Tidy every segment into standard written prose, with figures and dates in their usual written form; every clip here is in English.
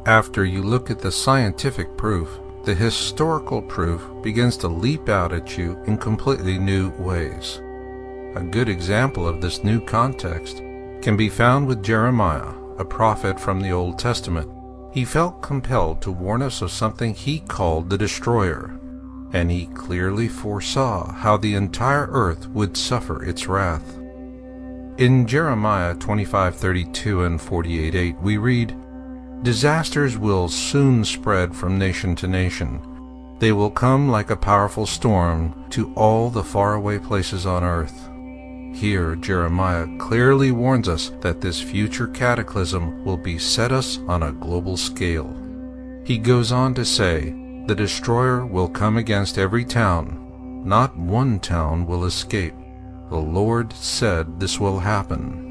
After you look at the scientific proof, the historical proof begins to leap out at you in completely new ways. A good example of this new context can be found with Jeremiah, a prophet from the Old Testament. He felt compelled to warn us of something he called the destroyer, and he clearly foresaw how the entire earth would suffer its wrath. In Jeremiah 25:32 and 48:8 we read, "Disasters will soon spread from nation to nation. They will come like a powerful storm to all the faraway places on earth." Here Jeremiah clearly warns us that this future cataclysm will beset us on a global scale. He goes on to say, "The destroyer will come against every town. Not one town will escape. The Lord said this will happen."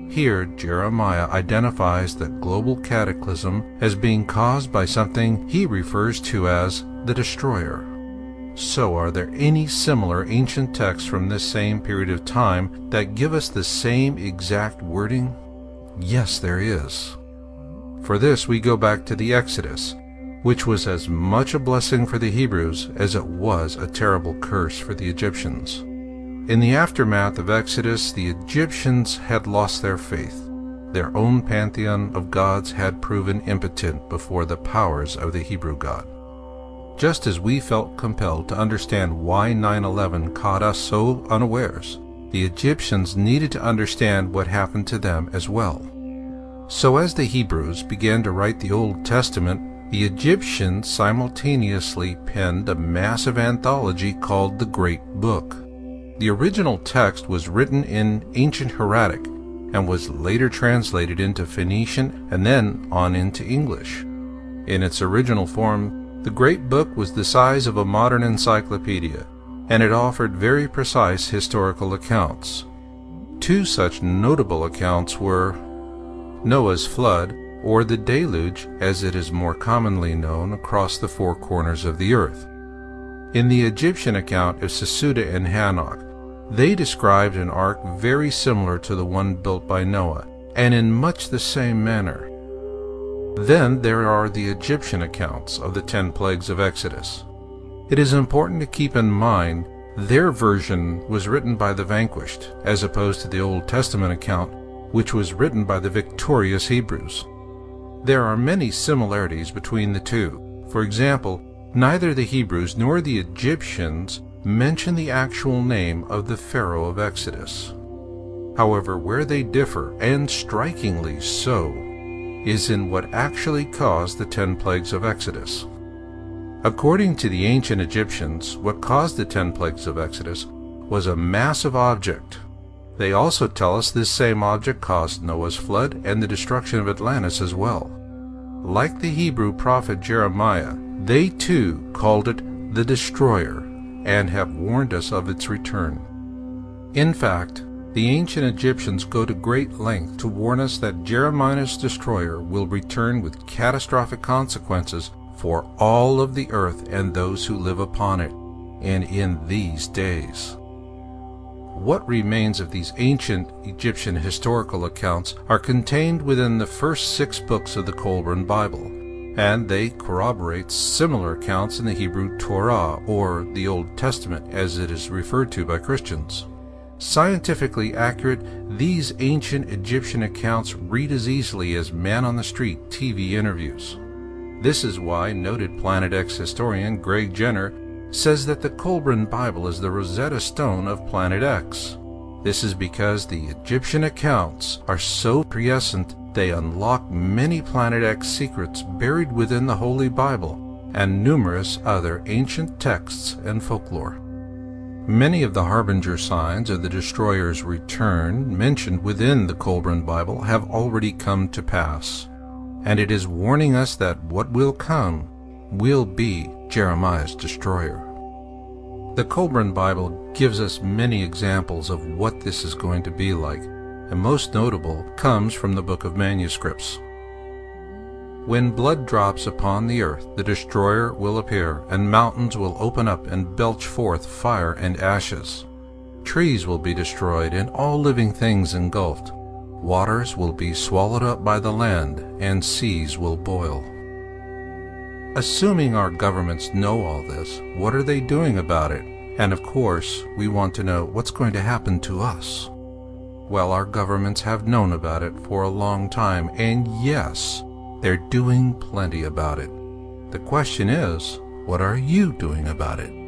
Here Jeremiah identifies the global cataclysm as being caused by something he refers to as the destroyer. So are there any similar ancient texts from this same period of time that give us the same exact wording? Yes, there is. For this we go back to the Exodus, which was as much a blessing for the Hebrews as it was a terrible curse for the Egyptians. In the aftermath of Exodus, the Egyptians had lost their faith. Their own pantheon of gods had proven impotent before the powers of the Hebrew God. Just as we felt compelled to understand why 9/11 caught us so unawares, the Egyptians needed to understand what happened to them as well. So as the Hebrews began to write the Old Testament, the Egyptians simultaneously penned a massive anthology called the Great Book. The original text was written in ancient Hieratic and was later translated into Phoenician and then on into English. In its original form, the Great Book was the size of a modern encyclopedia, and it offered very precise historical accounts. Two such notable accounts were Noah's flood, or the deluge as it is more commonly known across the four corners of the earth. In the Egyptian account of Sesuda and Hanok, they described an ark very similar to the one built by Noah, and in much the same manner. Then there are the Egyptian accounts of the 10 plagues of Exodus. It is important to keep in mind their version was written by the vanquished, as opposed to the Old Testament account, which was written by the victorious Hebrews. There are many similarities between the two. For example, neither the Hebrews nor the Egyptians mention the actual name of the Pharaoh of Exodus. However, where they differ, and strikingly so, is in what actually caused the 10 plagues of Exodus. According to the ancient Egyptians, what caused the 10 plagues of Exodus was a massive object. They also tell us this same object caused Noah's flood and the destruction of Atlantis as well. Like the Hebrew prophet Jeremiah, they too called it the destroyer, and have warned us of its return. In fact, the ancient Egyptians go to great length to warn us that Jeremiah's destroyer will return with catastrophic consequences for all of the earth and those who live upon it, and in these days. What remains of these ancient Egyptian historical accounts are contained within the first 6 books of the Qumran Bible, and they corroborate similar accounts in the Hebrew Torah, or the Old Testament as it is referred to by Christians. Scientifically accurate, these ancient Egyptian accounts read as easily as man-on-the-street TV interviews. This is why noted Planet X historian Greg Jenner says that the Qumran Bible is the Rosetta Stone of Planet X. This is because the Egyptian accounts are so prescient they unlock many Planet X secrets buried within the Holy Bible and numerous other ancient texts and folklore. Many of the harbinger signs of the destroyer's return mentioned within the Qumran Bible have already come to pass. and it is warning us that what will come will be Jeremiah's destroyer. The Kolbrin Bible gives us many examples of what this is going to be like, and most notable comes from the Book of Manuscripts. When blood drops upon the earth, the destroyer will appear, and mountains will open up and belch forth fire and ashes. Trees will be destroyed, and all living things engulfed. Waters will be swallowed up by the land, and seas will boil. Assuming our governments know all this, what are they doing about it? And of course, we want to know what's going to happen to us. Well, our governments have known about it for a long time, and yes, they're doing plenty about it. The question is, what are you doing about it?